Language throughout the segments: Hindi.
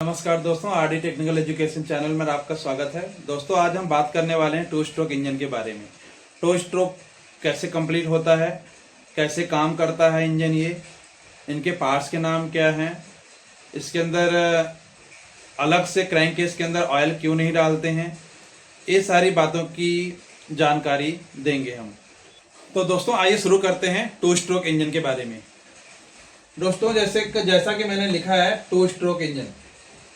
नमस्कार दोस्तों, आरडी टेक्निकल एजुकेशन चैनल में आपका स्वागत है। दोस्तों आज हम बात करने वाले हैं टू स्ट्रोक इंजन के बारे में। टू स्ट्रोक कैसे कंप्लीट होता है, कैसे काम करता है इंजन, ये इनके पार्ट्स के नाम क्या हैं, इसके अंदर अलग से क्रैंक केस के अंदर ऑयल क्यों नहीं डालते हैं, ये सारी बातों की जानकारी देंगे हम। तो दोस्तों आइए शुरू करते हैं टू स्ट्रोक इंजन के बारे में। दोस्तों जैसा कि मैंने लिखा है टू स्ट्रोक इंजन।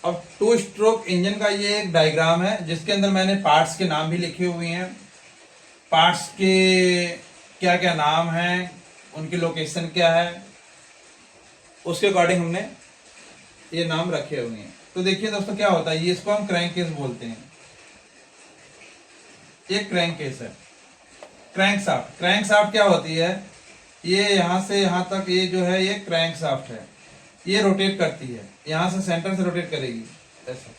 अब टू स्ट्रोक इंजन का ये एक डायग्राम है जिसके अंदर मैंने पार्ट्स के नाम भी लिखे हुए हैं। पार्ट्स के क्या क्या नाम हैं, उनकी लोकेशन क्या है, उसके अकॉर्डिंग हमने ये नाम रखे हुए हैं। तो देखिए दोस्तों क्या होता है, ये इसको हम क्रैंक केस बोलते हैं। ये क्रैंक केस है। क्रैंक शाफ्ट क्या होती है, ये यहां से यहां तक ये जो है ये क्रैंक शाफ्ट है। ये रोटेट करती है, यहां से सेंटर से रोटेट करेगी ऐसा,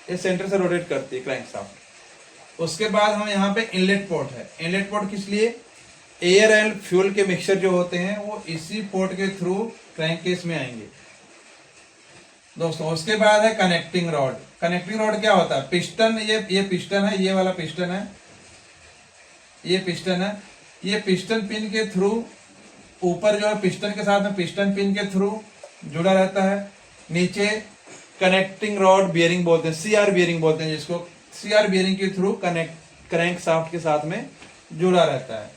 ये सेंटर से रोटेट करती है क्रैंक शाफ्ट। उसके बाद हम यहाँ पे इनलेट पोर्ट है। इनलेट पोर्ट किस लिए, एयर एंड फ्यूल के मिक्सचर जो होते हैं वो इसी पोर्ट के थ्रू क्रैंक केस में आएंगे दोस्तों। उसके बाद है कनेक्टिंग रॉड। कनेक्टिंग रॉड क्या होता है, पिस्टन, ये पिस्टन है, ये वाला पिस्टन है, ये पिस्टन है। ये पिस्टन पिन के थ्रू ऊपर जो है पिस्टन के साथ में पिस्टन पिन के थ्रू जुड़ा रहता है। नीचे कनेक्टिंग रॉड बियरिंग बोलते हैं, सीआर बियरिंग बोलते हैं जिसको, सीआर बियरिंग के थ्रू क्रैंक शाफ्ट के साथ में जुड़ा रहता है।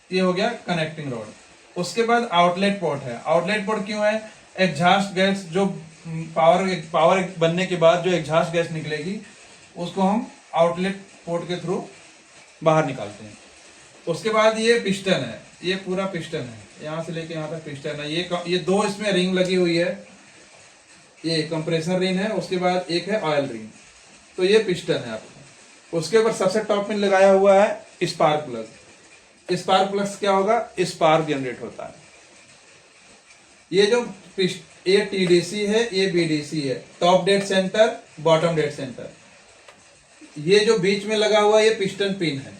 ये हो गया कनेक्टिंग रॉड। उसके बाद आउटलेट पोर्ट है। आउटलेट पोर्ट क्यों है, एग्जॉस्ट गैस जो पावर बनने के बाद जो एग्जॉस्ट गैस निकलेगी उसको हम आउटलेट पोर्ट के थ्रू बाहर निकालते हैं। उसके बाद ये पिस्टन है, ये पूरा पिस्टन है, यहां से लेके यहां तक पिस्टन है। ये दो इसमें रिंग लगी हुई है, ये कंप्रेसर रिंग है, उसके बाद एक है ऑयल रिंग। तो ये पिस्टन है आपका। उसके ऊपर सबसे टॉप में लगाया हुआ है स्पार्क प्लग। स्पार्क प्लग क्या होगा, स्पार्क जनरेट होता है। ये टीडीसी है, ये बीडीसी है, top dead centre, bottom dead centre. ये जो बीच में लगा हुआ ये पिस्टन पिन है।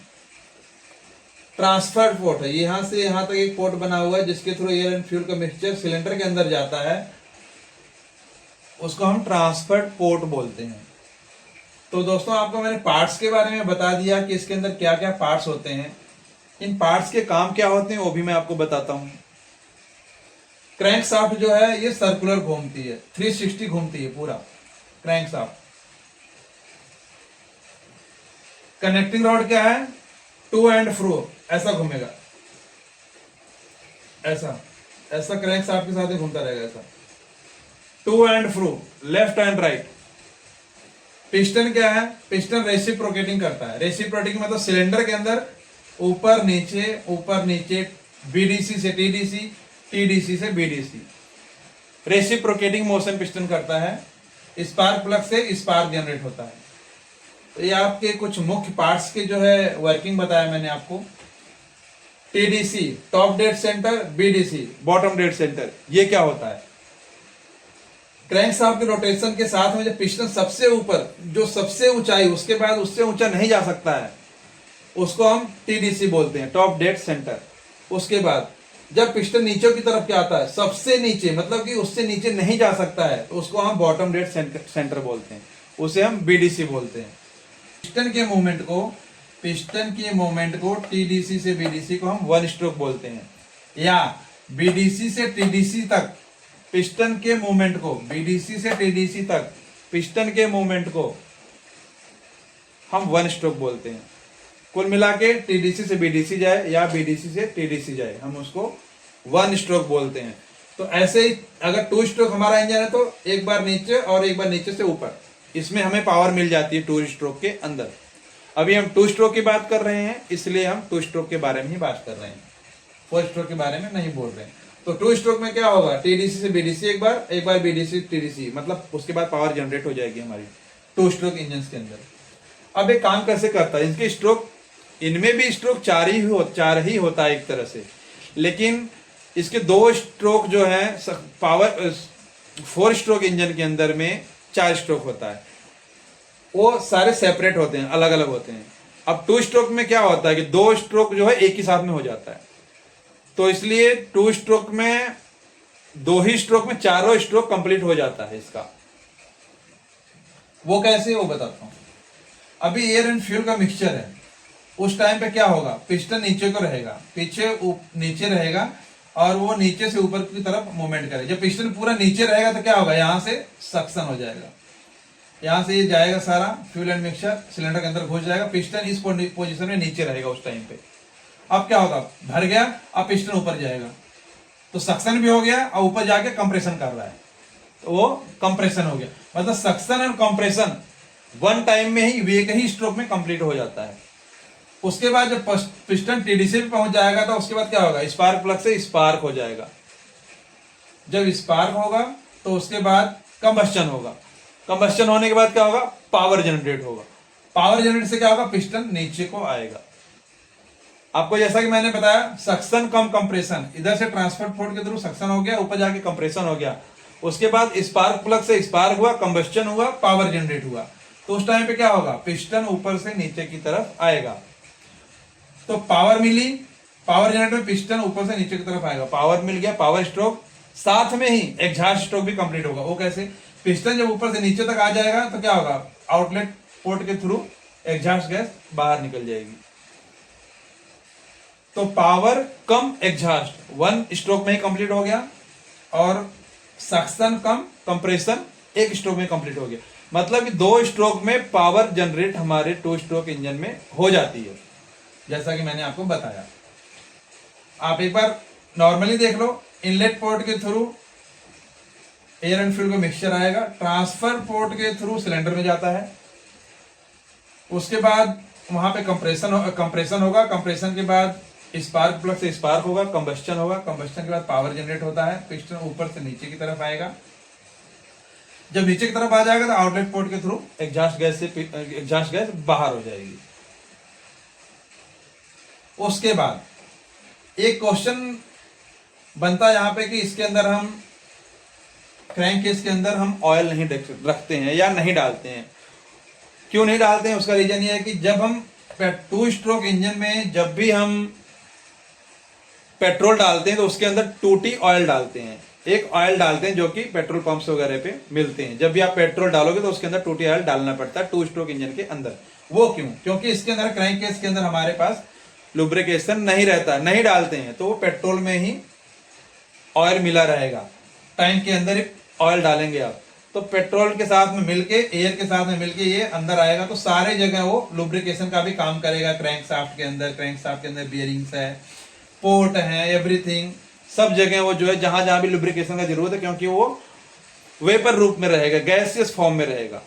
ट्रांसफर पोर्ट है, यहां से यहां तक एक पोर्ट बना हुआ है जिसके थ्रू एयर एंड फ्यूल का मिक्सचर सिलेंडर के अंदर जाता है, उसको हम ट्रांसफर पोर्ट बोलते हैं। तो दोस्तों आपको मैंने पार्ट्स के बारे में बता दिया कि इसके अंदर क्या क्या पार्ट्स होते हैं। इन पार्ट्स के काम क्या होते हैं वो भी मैं आपको बताता हूं। क्रैंक शाफ्ट जो है ये सर्कुलर घूमती है, 360 घूमती है पूरा क्रैंक शाफ्ट। कनेक्टिंग रॉड क्या है, टू एंड फ्रो ऐसा घूमेगा, ऐसा क्रैंक शाफ्ट के साथ ही घूमता रहेगा ऐसा, to and fro, left and right. Piston क्या है, पिस्टन रेसिप्रोकेटिंग करता है। रेसिप्रोकेटिंग मतलब सिलेंडर के अंदर ऊपर नीचे, बीडीसी से टीडीसी, टीडीसी से बीडीसी, रेसिप्रोकेटिंग मोशन पिस्टन करता है। स्पार्क प्लग से स्पार्क जनरेट होता है। तो ये आपके कुछ मुख्य पार्ट्स के जो है वर्किंग बताया मैंने आपको। TDC top dead centre, BDC bottom dead centre. ये क्या होता है, क्रैंक शाफ्ट के रोटेशन के साथ में जब पिस्टन सबसे ऊपर, जो सबसे ऊंचाई, उसके बाद उससे ऊंचा नहीं जा सकता है, उसको हम टीडीसी बोलते हैं, टॉप डेड सेंटर। उसके बाद जब पिस्टन नीचे की तरफ क्या आता है, सबसे नीचे, मतलब कि उससे नीचे नहीं जा सकता है, तो उसको हम बॉटम डेड सेंटर बोलते हैं, उसे हम बीडीसी बोलते हैं। पिस्टन के मूवमेंट को टीडीसी से बीडीसी को हम वन स्ट्रोक बोलते हैं, या बीडीसी से टीडीसी तक पिस्टन के मूवमेंट को, बीडीसी से टीडीसी तक पिस्टन के मूवमेंट को हम वन स्ट्रोक बोलते हैं। कुल मिला के टीडीसी से बीडीसी जाए या बीडीसी से टीडीसी जाए, हम उसको वन स्ट्रोक बोलते हैं। तो ऐसे ही अगर टू स्ट्रोक हमारा इंजन है तो एक बार नीचे और एक बार नीचे से ऊपर, इसमें हमें पावर मिल जाती है टू स्ट्रोक के अंदर। अभी हम टू स्ट्रोक की बात कर रहे हैं, इसलिए हम टू स्ट्रोक के बारे में ही बात कर रहे हैं, फोर स्ट्रोक के बारे में नहीं बोल रहे हैं। तो टू स्ट्रोक में क्या होगा, टीडीसी से बीडीसी एक बार बीडीसी टीडीसी, मतलब उसके बाद पावर जनरेट हो जाएगी हमारी टू स्ट्रोक इंजन के अंदर। अब एक काम कैसे करता है, इनके स्ट्रोक, इनमें भी स्ट्रोक चार ही होता है एक तरह से, लेकिन इसके दो स्ट्रोक जो है पावर, फोर स्ट्रोक इंजन के अंदर में 4 स्ट्रोक होता है, वो सारे सेपरेट होते हैं, अलग अलग होते हैं। अब टू स्ट्रोक में क्या होता है कि 2 स्ट्रोक जो है एक ही साथ में हो जाता है, तो इसलिए टू स्ट्रोक में 2 ही स्ट्रोक में चारों स्ट्रोक कंप्लीट हो जाता है इसका। वो कैसे, वो बताता हूं। अभी एयर एंड फ्यूल का मिक्सचर है, उस टाइम पे क्या होगा, पिस्टन नीचे को रहेगा, नीचे रहेगा और वो नीचे से ऊपर की तरफ मूवमेंट करेगा। जब पिस्टन पूरा नीचे रहेगा तो क्या होगा, यहां से सक्शन हो जाएगा, यहां से ये जाएगा सारा फ्यूल एंड मिक्सचर सिलेंडर के अंदर घुस जाएगा, पिस्टन इस पोजीशन में नीचे रहेगा उस टाइम पे। अब क्या होगा, भर गया, अब पिस्टन ऊपर जाएगा तो सक्शन भी हो गया और ऊपर जाके कंप्रेशन कर रहा है, तो वो कंप्रेशन हो गया। मतलब suction and compression one time में ही, एक ही स्ट्रोक में कंप्लीट हो जाता है। उसके बाद जब पिस्टन टीडीसी पे पहुंच जाएगा तो उसके बाद क्या होगा, स्पार्क प्लग से स्पार्क हो जाएगा। जब स्पार्क होगा तो उसके बाद कंबस्टन होगा, कंबस्टन होने के बाद क्या होगा, पावर जनरेट होगा। पावर जनरेट से क्या होगा, पिस्टन नीचे को आएगा। आपको जैसा कि मैंने बताया, सक्शन कम कंप्रेशन, इधर से ट्रांसफर फोर्स के थ्रू सक्शन हो गया, ऊपर जाके कंप्रेशन हो गया। उसके बाद स्पार्क प्लग से स्पार्क हुआ, कंबस्टन हुआ, पावर जनरेट हुआ। तो उस टाइम पे क्या होगा, पिस्टन ऊपर से नीचे की तरफ आएगा। तो पावर मिली, पावर जनरेट में पिस्टन ऊपर से नीचे की तरफ आएगा, पावर मिल गया, पावर स्ट्रोक, साथ में ही एग्जॉस्ट स्ट्रोक भी कंप्लीट होगा। वो कैसे, पिस्टन जब ऊपर से नीचे तक आ जाएगा तो क्या होगा, आउटलेट पोर्ट के थ्रू एग्जॉस्ट गैस बाहर निकल जाएगी। तो पावर कम एग्जॉस्ट वन स्ट्रोक में ही कंप्लीट हो गया, और सक्शन कम कंप्रेशन एक स्ट्रोक में कंप्लीट हो गया। मतलब कि 2 स्ट्रोक में पावर जनरेट हमारे 2 स्ट्रोक इंजन में हो जाती है, जैसा कि मैंने आपको बताया। आप एक बार नॉर्मली देख लो, इनलेट पोर्ट के थ्रू एयर एंड फ्यूल का मिक्सचर आएगा, ट्रांसफर पोर्ट के थ्रू सिलेंडर में जाता है, उसके बाद वहां पे कंप्रेशन होगा, कंप्रेशन के बाद स्पार्क प्लग से स्पार्क होगा, कंबस्टन होगा, कंबस्टन के बाद पावर जनरेट होता है, पिस्टन ऊपर से नीचे की तरफ आएगा। जब नीचे की तरफ आ जाएगा तो आउटलेट पोर्ट के थ्रू एग्जॉस्ट गैस बाहर हो जाएगी। उसके बाद एक क्वेश्चन बनता है यहाँ पे कि इसके अंदर हम क्रैंक केस के अंदर हम ऑयल नहीं रखते हैं या नहीं डालते हैं। क्यों नहीं डालते हैं, उसका रीजन ये है कि जब हम 2 स्ट्रोक इंजन में जब भी हम पेट्रोल डालते हैं तो उसके अंदर 2T ऑयल डालते हैं। एक ऑयल डालते हैं जो कि पेट्रोल पंप्स वगैरह पे मिलते हैं। जब भी आप पेट्रोल डालोगे तो उसके अंदर 2T ऑयल डालना पड़ता है 2 स्ट्रोक इंजन के अंदर। वो क्यों, क्योंकि इसके अंदर क्रैंक केस के अंदर हमारे पास लुब्रिकेशन नहीं रहता, नहीं डालते हैं तो वो पेट्रोल में ही ऑयल मिला रहेगा। टैंक के अंदर ऑयल डालेंगे आप तो पेट्रोल के साथ में मिलके, एयर के साथ में मिलके ये अंदर आएगा, तो सारे जगह वो लुब्रिकेशन का भी काम करेगा। क्रैंक शाफ्ट के अंदर बियरिंग्स है, पोर्ट है, एवरीथिंग, सब जगह वो जो है जहां जहां भी लुब्रिकेशन का जरूरत है, क्योंकि वो वेपर रूप में रहेगा, गैसियस फॉर्म में रहेगा,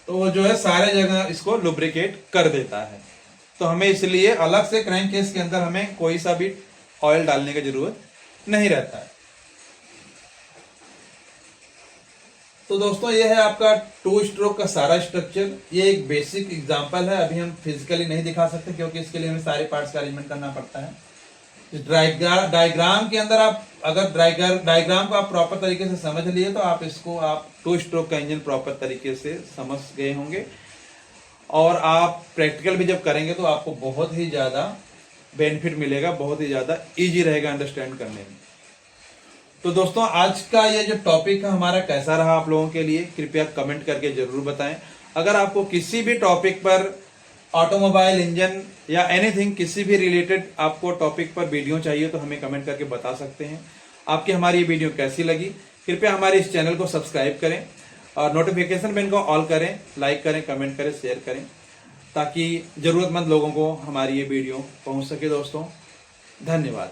तो वो जो है सारे जगह इसको लुब्रिकेट कर देता है। तो हमें इसलिए अलग से क्रैंक केस के अंदर हमें कोई सा भी ऑयल डालने की जरूरत नहीं रहता है। तो दोस्तों ये है आपका 2 स्ट्रोक का सारा स्ट्रक्चर। ये एक बेसिक एग्जांपल है, अभी हम फिजिकली नहीं दिखा सकते क्योंकि इसके लिए हमें सारे पार्ट्स का अरेंजमेंट करना पड़ता है। इस डायग्राम के अंदर आप अगर डायग्राम को आप प्रॉपर तरीके से समझ लिए तो आप इसको 2 स्ट्रोक का इंजन प्रॉपर तरीके से समझ गए होंगे, और आप प्रैक्टिकल भी जब करेंगे तो आपको बहुत ही ज़्यादा बेनिफिट मिलेगा, बहुत ही ज़्यादा ईजी रहेगा अंडरस्टैंड करने में। तो दोस्तों आज का ये जो टॉपिक है हमारा कैसा रहा आप लोगों के लिए, कृपया कमेंट करके जरूर बताएं। अगर आपको किसी भी टॉपिक पर, ऑटोमोबाइल, इंजन या एनीथिंग, किसी भी रिलेटेड आपको टॉपिक पर वीडियो चाहिए तो हमें कमेंट करके बता सकते हैं। आपकी हमारी ये वीडियो कैसी लगी, कृपया हमारे इस चैनल को सब्सक्राइब करें और नोटिफिकेशन बेल को ऑल करें, लाइक करें, कमेंट करें, शेयर करें, ताकि ज़रूरतमंद लोगों को हमारी ये वीडियो पहुंच सके। दोस्तों धन्यवाद।